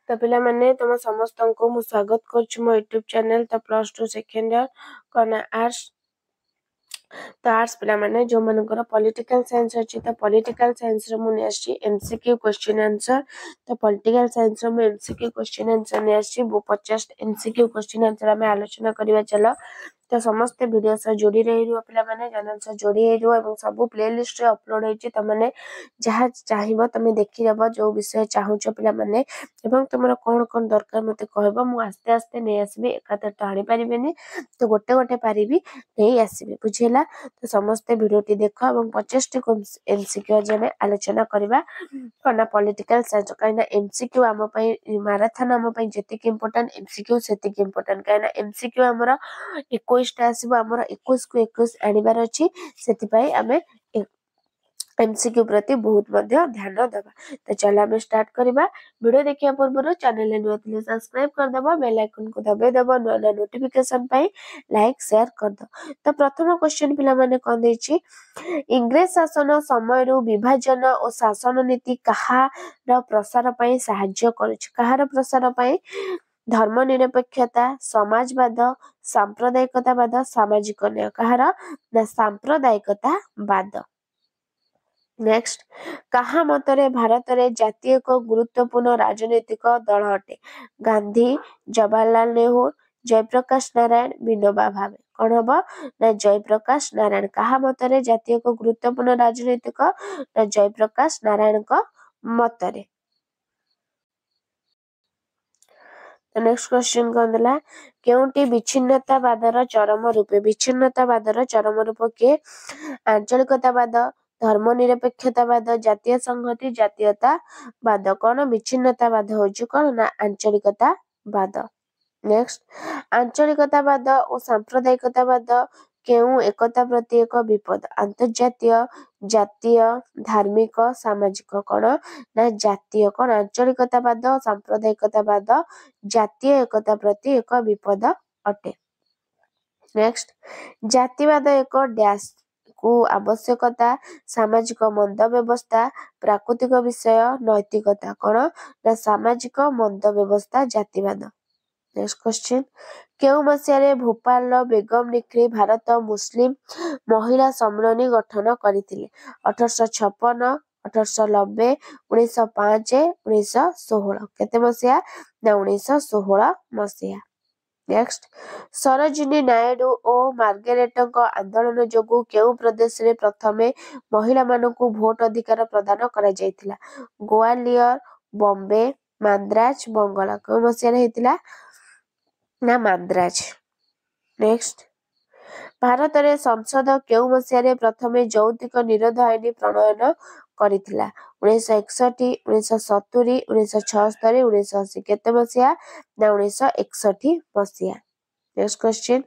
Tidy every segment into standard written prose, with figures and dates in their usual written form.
तो पिला माने तुम समस्त को मु स्वागत करछु मो यूट्यूब चैनल तो +2 सेकेंड ईयर कना आर्ट्स तो आर्ट्स पिला माने जो मनकर पॉलिटिकल साइंस अछि तो पॉलिटिकल साइंस रे मु ने आछि एमसीक्यू क्वेश्चन आंसर तो पॉलिटिकल साइंस रे मु एमसीक्यू क्वेश्चन आंसर ने आछि 50 एमसीक्यू क्वेश्चन आंसर हमें आलोचना करबा चलो तो समस्त वीडियो से जोड़ी रही पिला माने चैनल से जोड़ी एवं सब प्लेलिस्ट रे अपलोड होइछि त माने जहाँ चाहिबो तमे देखि जबो जो विषय चाहुचो पिला माने एवं तुमरा कोन कोन दरकार मते कहबो मु आस्ते आस्ते नै आसीबे एकातर टाणी परिबेनी तो गोटे गोटे पारिबी नै आसीबे बुझिला तो समस्त वीडियो टी देखो एवं 50 टी एमसीक्यू जने आलोचना करबा कोना पॉलिटिकल साइंस काइना एमसीक्यू आम पई मैराथन आम पई जेतिक इंपोर्टेंट एमसीक्यू सेतिक इंपोर्टेंट काइना एमसीक्यू हमर 21 टा आसीबो हमर 21 को 21 आनिबार अछि सेति पई आमे एमसीक्यू प्रति बहुत मध्य ध्यान दबा तो चलो हम स्टार्ट करबा वीडियो देखिया पूर्व चैनल नुआ थिले सब्सक्राइब कर दबा बेल आइकन को दबे दबा नुआ नोटिफिकेशन पाई लाइक शेयर कर दो तो प्रथम क्वेश्चन पिला माने कोन देछि इंग्रेज शासन समय रु विभाजन और शासन नीति कहार प्रसार पाई सहाय्य करूछ कहार प्रसार पाई धर्मनिरपेक्षता समाजवाद सांप्रदायिकतावाद सामाजिक न्याय कहार ना सांप्रदायिकतावाद नेक्स्ट कहा मतरे भारत रे जातीय एक गुरुत्वपूर्ण राजनीतिक दल अटे गांधी जवाहरलाल नेहरू जयप्रकाश नारायण विनोबा भावे कौन हम ना जयप्रकाश नारायण कहा मतरे जातीय एक गुरुत्वपूर्ण राजनीतिक ना जयप्रकाश नारायण का मतरे नेक्स्ट क्वेश्चन कौन दिला केउटी विच्छिन्नतावादर चरम रूपे विच्छिन्नतावादर चरम रूप के आंचलिकतावाद धर्मनिरपेक्षतावाद जातीय संहति जातीयतावाद कौन विच्छिन्नतावाद होची कौन ना आंचलिकतावाद नेक्स्ट आंचलिकतावाद और सांप्रदायिकतावाद केउ एकता प्रति एक विपद अंतर्जातीय जातीय धार्मिक सामाजिक कौन ना जातीय कौन आंचलिकतावाद सांप्रदायिकतावाद जातीय एकता प्रति एक विपद अटे नेक्स्ट जातिवाद एक डैश को आवश्यकता सामाजिक मंद व्यवस्था प्राकृतिक विषय नैतिकता कौन ना सामाजिक मंद व्यवस्था जातिवाद नेक्स्ट क्वेश्चन केउ मसियारे भोपाल बेगम निक्री भारत मुस्लिम महिला सम्मेलन गठन करथिले 1856 1890 1905 1916 केते मसिया ना 1916 मसिया नेक्स्ट सरोजिनी नायडू और मार्गारेट आंदोलन जोगु केउ प्रदेश रे प्रथमे महिला मानकु भोट अधिकार प्रदान करा जायतिला ग्वालियर बॉम्बे माद्राज बंगाल केउ मसिया रे हेतिला ना माद्राज नेक्स्ट भारत रे संसद केउ मसिया रे प्रथमे यौतिक निरोध आईन प्रणयन करिथिला 1961 1970 1976 1980 केते मसिया ना 1961 मसिया नेक्स्ट क्वेश्चन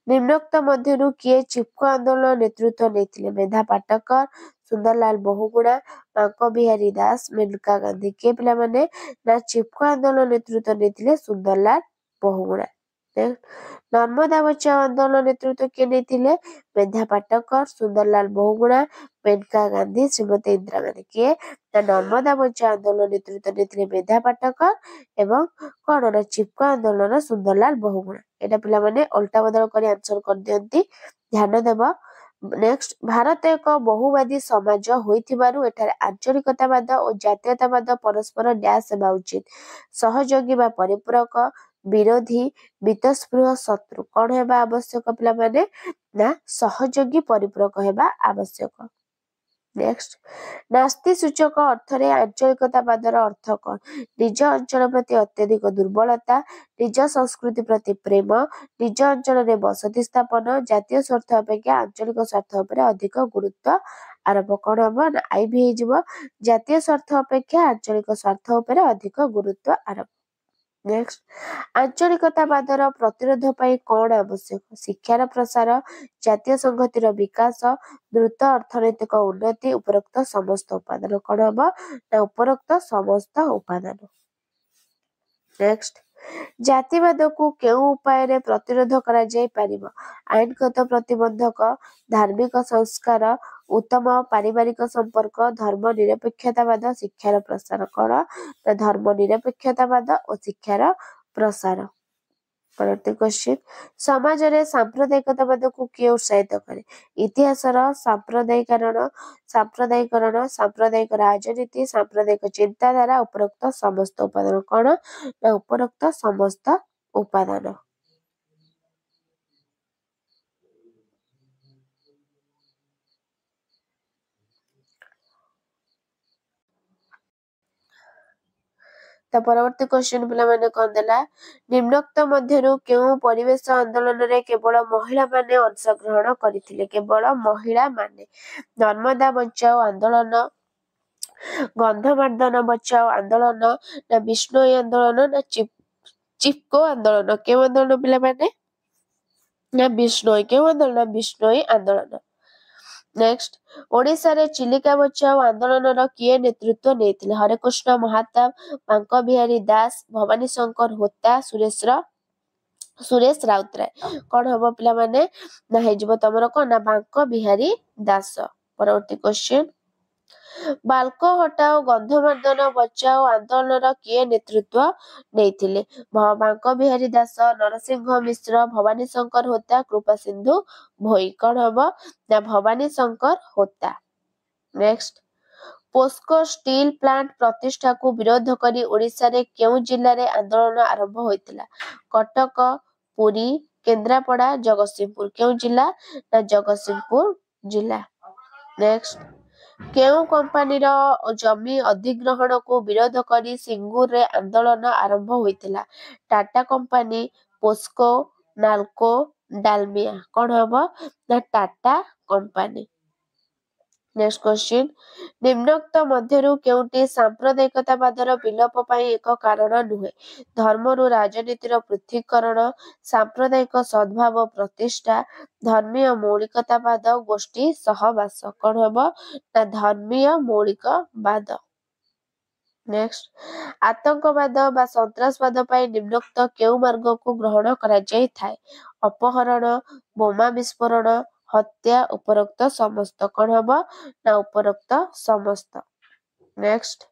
निम्नोक्त मध्यरु किए चिपको आंदोलन नेतृत्व नेथिले मेधा पाटकर सुंदरलाल बहुगुणा मांको बिहारी दास मेनका गांधी के पिला माने ना चिपको आंदोलन नेतृत्व नेथिले सुंदरलाल बहुगुणा नर्मदा बचाओ आंदोलन नेतृत्व किए नेथिले मेधा पाटकर सुंदरलाल बहुगुणा मेनका गांधी श्रीमती इंदिरा गांधी किए नर्मदा बचाओ आंदोलन नेतृत्व नेथिले मेधा पाटकर एवं कौन ना चिपको आंदोलन सुंदरलाल बहुगुणा एटा पिला माने उल्टा बदल कर आंसर कर दियंती ध्यान देबा नेक्स्ट भारत एक बहुवादी समाज होइथिबारु एठारे आंचलिकतावाद और जातीयतावाद परस्पर डैश हेबा उचित सहयोगी बा परिपूरक विरोधी वितस्पृह शत्रु कौन हेबा आवश्यक पिला माने ना सहयोगी परिपूरक हेबा आवश्यक नेक्स्ट नास्ति सूचक अर्थ रे आंचलिकतावादर अर्थ कौन निज अंचल प्रति अत्यधिक दुर्बलता निज संस्कृति प्रति प्रेम निज अंचल रे बसति स्थापन जातीय स्वार्थ अपेक्षा आंचलिक स्वार्थ उपरे अधिक गुरुत्व आरोप कौन हम ना आईबी हे जिवो जातीय स्वार्थ अपेक्षा आंचलिक स्वार्थ उपरे अधिक गुरुत्व आरोप नेक्स्ट आंचलिकतावादर प्रतिरोध पाई कौन आवश्यक शिक्षार प्रसार जातीय संहतिर विकास द्रुत अर्थनैतिक उन्नति उपरोक्त समस्त उपादान कौन हम ना उपरोक्त समस्त उपादान नेक्स्ट जातिवाद को केउ उपाय रे प्रतिरोध करा जाय परिबो आईनगत प्रतिबंधक धार्मिक संस्कार उत्तम पारिवारिक संपर्क धर्म निरपेक्षतावाद शिक्षार प्रसार कौन ना धर्म निरपेक्षतावाद और शिक्षार प्रसार। परवर्ती क्वेश्चन समाज रे सांप्रदायिकतावाद को किए उत्साहित करे इतिहासर सांप्रदायिकरण सांप्रदायिक राजनीति सांप्रदायिक चिंताधारा उपरोक्त समस्त उपादान कौन ना उपरोक्त समस्त उपादान। तो परवर्ती क्वेश्चन पिला माने कौन देला निम्नोक्त मध्यरु केउ परिवेश आंदोलन रे केवल महिला माने अंशग्रहण करथिले केवल महिला माने नर्मदा बचाओ आंदोलन गंधमार्दन बचाओ आंदोलन ना बिश्नोई आंदोलन ना चिपको आंदोलन के आंदोलन पिला माने ना बिश्नोई के आंदोलन बिश्नोई आंदोलन। नेक्स्ट ओडिशा रे चिलिका बचाओ आंदोलन किए नेतृत्व नेतिले हरेकृष्ण महाताब बांक बिहारी दास भवानी शंकर होता सुरेश राउतराय कौन हम पिला माने ना हेजिबो तमर कौन ना बांक बिहारी दास। परवर्ती क्वेश्चन बाल्को हटाओ गंधमार्दन बचाओ आंदोलन किए नेतृत्व नेतिले बांक बिहारी दास नरसिंह मिश्र भवानी शंकर होता कृपा सिंधु भोई कौन हम ना भवानी शंकर होता। नेक्स्ट पोस्को स्टील प्लांट प्रतिष्ठा को विरोध करी ओडिशा रे केउ जिल्ला रे आंदोलन आरंभ होइतिला कटक पुरी केन्द्रापड़ा जगतसिंहपुर केउ जिल्ला ना जगतसिंहपुर जिल्ला। नेक्स्ट केउ कंपनी रो जमी अधिग्रहण को विरोध करी सिंगूर रे आंदोलन आरंभ होइतिला टाटा कंपनी पोस्को नाल्को डालमिया कौन हम ना टाटा कंपनी। नेक्स्ट क्वेश्चन निम्नोक्त मध्यरु केउटी सांप्रदायिकतावादर विलोप पई एक कारण नुहे धर्मरु राजनीतिर पृथक्करण सांप्रदायिक सद्भाव प्रतिष्ठा धर्मीय मौलिकतावाद गोष्ठी सहवास कौन हम ना धर्मीय मौलिकवाद। नेक्स्ट आतंकवाद बा सन्त्रासवाद पई निम्नोक्त केउ मार्ग को ग्रहण करा जाय थाए अपहरण बोमा विस्फोरण हत्या उपरोक्त समस्त कौन हम ना उपरोक्त समस्त। नेक्स्ट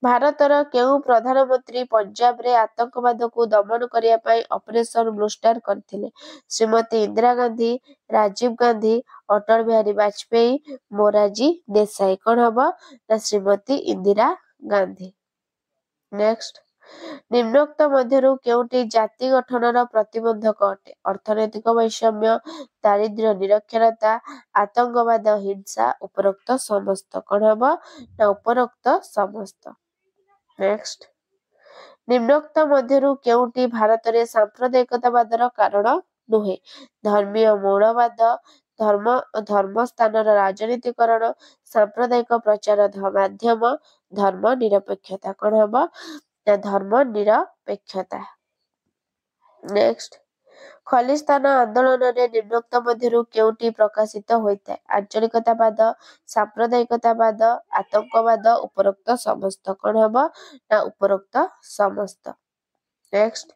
भारतर केउ प्रधानमंत्री पंजाब रे आतंकवाद को दमन करिया पई ऑपरेशन ब्लू स्टार करथिले श्रीमती इंदिरा गांधी राजीव गांधी अटल बिहारी वाजपेयी मोरारजी देसाई कौन हम ना श्रीमती इंदिरा गांधी। नेक्स्ट निम्नोक्त मध्यरु केउटी जाति गठनर प्रतिबंधक अटे अर्थनैतिक वैषम्य दारिद्र्य निरक्षरता आतंकवाद हिंसा उपरोक्त समस्त कौन हम ना उपरोक्त समस्त। नेक्स्ट निम्नोक्त मध्यरु केउटी भारत रे सांप्रदायिकतावादर कारण नुहे धर्मीय मौलवाद धर्म स्थानर राजनीतिकरण सांप्रदायिक प्रचार माध्यम धर्म निरपेक्षता कौन हम ना धर्म निरपेक्षता। नेक्स्ट खलिस्तान आंदोलन रे निम्नोक्त मध्यरु केउटी प्रकाशित होइताय आंचलिकतावाद सांप्रदायिकतावाद आतंकवाद उपरोक्त समस्त कौन हम ना उपरोक्त समस्त। नेक्स्ट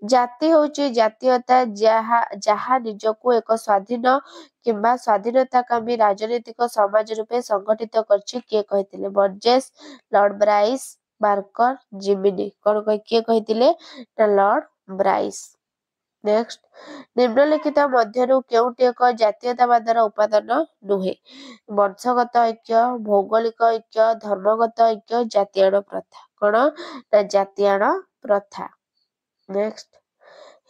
जाति होची जातीयता जहा निजको एक स्वाधीन किंबा स्वाधीनताकामी राजनीतिक समाज रूपे संगठित करछि किए कहितिले बर्जेस लॉर्ड ब्राइस बार्कर जिमिनी कौन किए कहितिले ना लॉर्ड ब्राइस। नेक्स्ट निम्नलिखित मध्यरु केउटी एक जातीयतावादर उपादान नुहे वंशगत ऐक्य भौगोलिक ऐक्य धर्मगत ऐक्य जातीयाण प्रथा कौन ना जातीयाण प्रथा। नेक्स्ट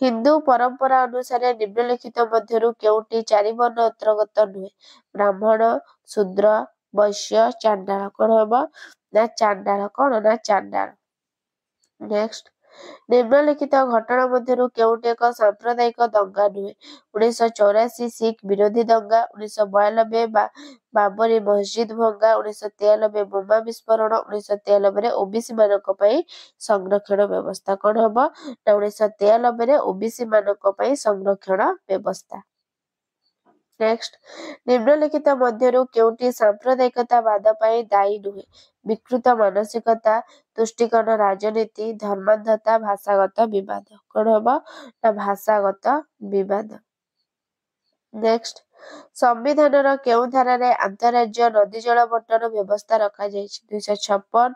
हिंदू परंपरा अनुसार निम्नलिखित मध्यरु केउटी चारि वर्ण अंतर्गत नुहे ब्राह्मण शूद्र वैश्य चांडाल कौन हम ना चांडाल कौन ना चांडाल। नेक्स्ट निम्नलिखित घटना मध्यरु केउटी एक सांप्रदायिक दंगा नुहे 1984 सिख विरोधी दंगा 1992 बाबरी मस्जिद भंगा 1993 बोमा विस्फोरण 1993 रे ओबीसी मानक पई संरक्षण व्यवस्था कौन हम ना 1993 रे ओबीसी मानक पई संरक्षण व्यवस्था। नेक्स्ट निम्नलिखित मध्यरु केउटी सांप्रदायिकतावाद पई दायी नुहे विकृत मानसिकता तुष्टिकरण राजनीति धर्मांधता भाषागत विवाद कौन हम ना भाषागत विवाद। नेक्स्ट संविधान केउं धारारे अंतरराज्य नदी जल बंटन व्यवस्था रखा जायछि 256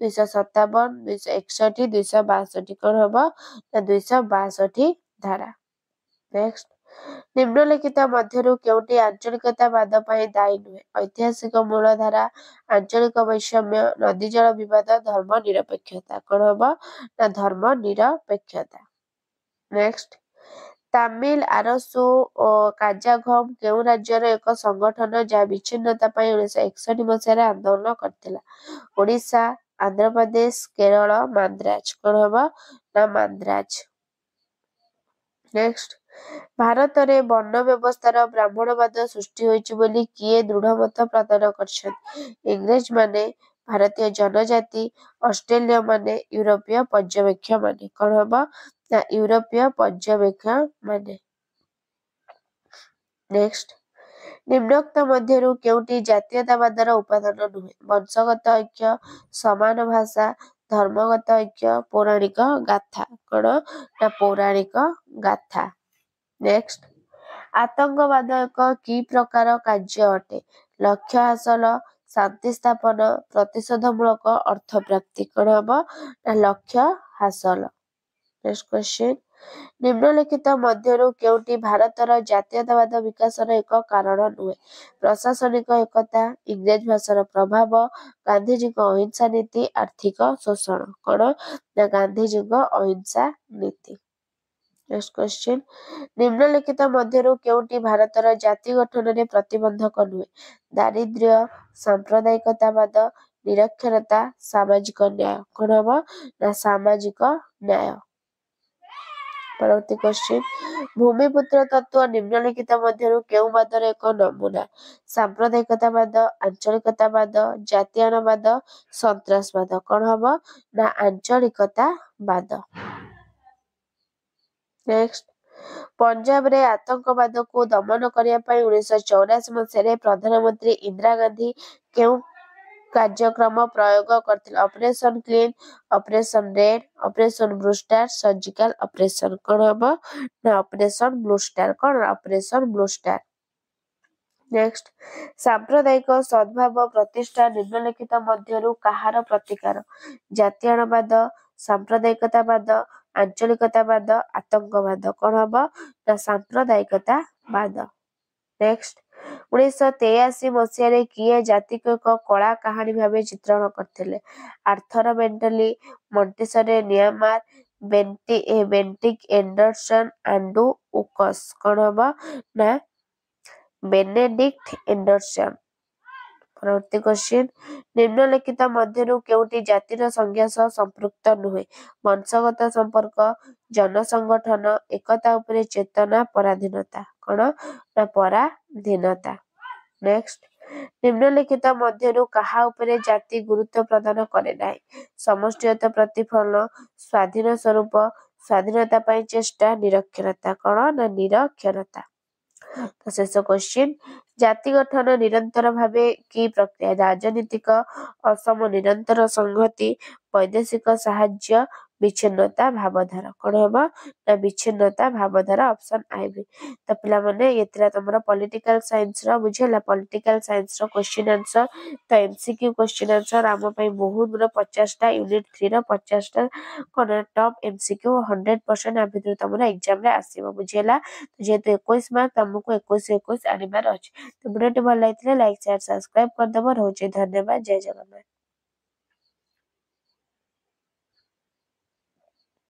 257 261 262 कौन हम ना 262 धारा। नेक्स्ट निम्नलिखित मध्यरु केउटी आंचलिकतावाद पई दायी नुहे ऐतिहासिक मूलधारा आंचलिक वैषम्य नदी जल विवाद धर्म निरपेक्षता कौन हम ना धर्म निरपेक्षता। नेक्स्ट तामिल आरसु और काजाघम केउ राज्यर एक संगठन जहाँ विच्छिन्नता पई 1961 मसीह आंदोलन करथिला ओडिशा आंध्र प्रदेश केरल माद्राज कौन हम ना माद्राज। नेक्स्ट भारत रे वर्ण व्यवस्थार ब्राह्मणवाद सृष्टि होइछि बोली किए दृढ़ मत प्रदान करछन इंग्रेज माने भारतीय जनजाति ऑस्ट्रेलिया माने यूरोपीय पर्यवेक्षक माने कौन हम ना यूरोपीय पर्यवेक्षक माने। नेक्स्ट निम्नोक्त मध्यरु केउटी जातीयतावादर उपादान नुहे वंशगत ऐक्य समान भाषा धर्मगत ऐक्य पौराणिक गाथा कौन ना पौराणिक गाथा। नेक्स्ट आतंकवाद एक कि प्रकार कार्य अटे लक्ष्य हासिल शांति स्थापन प्रतिशोधमूलक अर्थ प्राप्ति कौन हम ना लक्ष्य हासिल। नेक्स्ट क्वेश्चन निम्नलिखित मध्यरु केउटी भारतर जातीयतावाद विकासर एक कारण नुहे प्रशासनिक एकता इंग्रेज भाषार प्रभाव गांधीजी अहिंसा नीति आर्थिक शोषण कौन ना गांधीजी अहिंसा नीति। नेक्स्ट क्वेश्चन निम्नलिखित मध्यरु केउटी भारतर जाति गठन में प्रतिबंधक नुहे दारिद्र्य सांप्रदायिकतावाद निरक्षरता सामाजिक न्याय कौन हम ना सामाजिक न्याय। परवर्ती क्वेश्चन भूमिपुत्र तत्व निम्नलिखित मध्यरु केउ वादर एक नमूना सांप्रदायिकतावाद आंचलिकतावाद जातीयतावाद सन्त्रासवाद कौन हम ना आंचलिकतावाद। नेक्स्ट पंजाब रे आतंकवाद को दमन करिया पई 1984 मसीह प्रधानमंत्री इंदिरा गांधी केउ कार्यक्रम प्रयोग करथिले operation clean operation red operation blue star surgical operation कौन हम ना ऑपरेशन ब्लू स्टार कौन ऑपरेशन ब्लू स्टार। नेक्स्ट सांप्रदायिक सद्भाव प्रतिष्ठा निम्नलिखित मध्यरु काहार प्रतिकार जातीयतावाद सांप्रदायिकतावाद आंचलिकतावाद आतंकवाद कौन हम ना सांप्रदायिकतावाद। नेक्स्ट 1983 मसीह किए जाति को एक कला कहानी भाव चित्रण करथिले आर्थर बेंटली मॉन्टेसरे नियामार बेंटिक एंडरसन आंडू उकस कौन हम ना बेनेडिक्ट एंडरसन। परवर्ती क्वेश्चन निम्नलिखित मध्यरु केउटी जातिर संज्ञा सह संपृक्त नुहे वंशगत संपर्क जनसंगठन एकता उपरे चेतना पराधीनता कौन ना पराधीनता। नेक्स्ट निम्नलिखित मध्यरु काहा उपरे जाति गुरुत्व प्रदान करे नाही समष्टिगत प्रतिफलन स्वाधीन स्वरूप स्वाधीनता पई चेष्टा निरक्षरता कौन ना निरक्षरता। तो शेष क्वेश्चन जाति गठन निरंतर भावे की प्रक्रिया राजनीतिक असम निरंतर संहति वैदेशिक साहाय्य विच्छिन्नता भावधारा कौन हम ना विच्छिन्नता भावधारा ऑप्शन आईबी। तो पिला माने एतरा तमरा पॉलिटिकल साइंस रा बुझेला पॉलिटिकल साइंस रा क्वेश्चन आंसर तो एमसीक्यू क्वेश्चन आंसर आम पई बहुत गुड 50 टा यूनिट 3 रा 50 टा कोन टॉप एमसीक्यू 100% आ भितर तमरा एग्जाम रे आसीबो बुझेला जेते 21 मार्क तुमको 21 आनिबार अछि। तो वीडियो भल लागिले लाइक शेयर सब्सक्राइब कर दबो रहउचे धन्यवाद जय जगन्नाथ।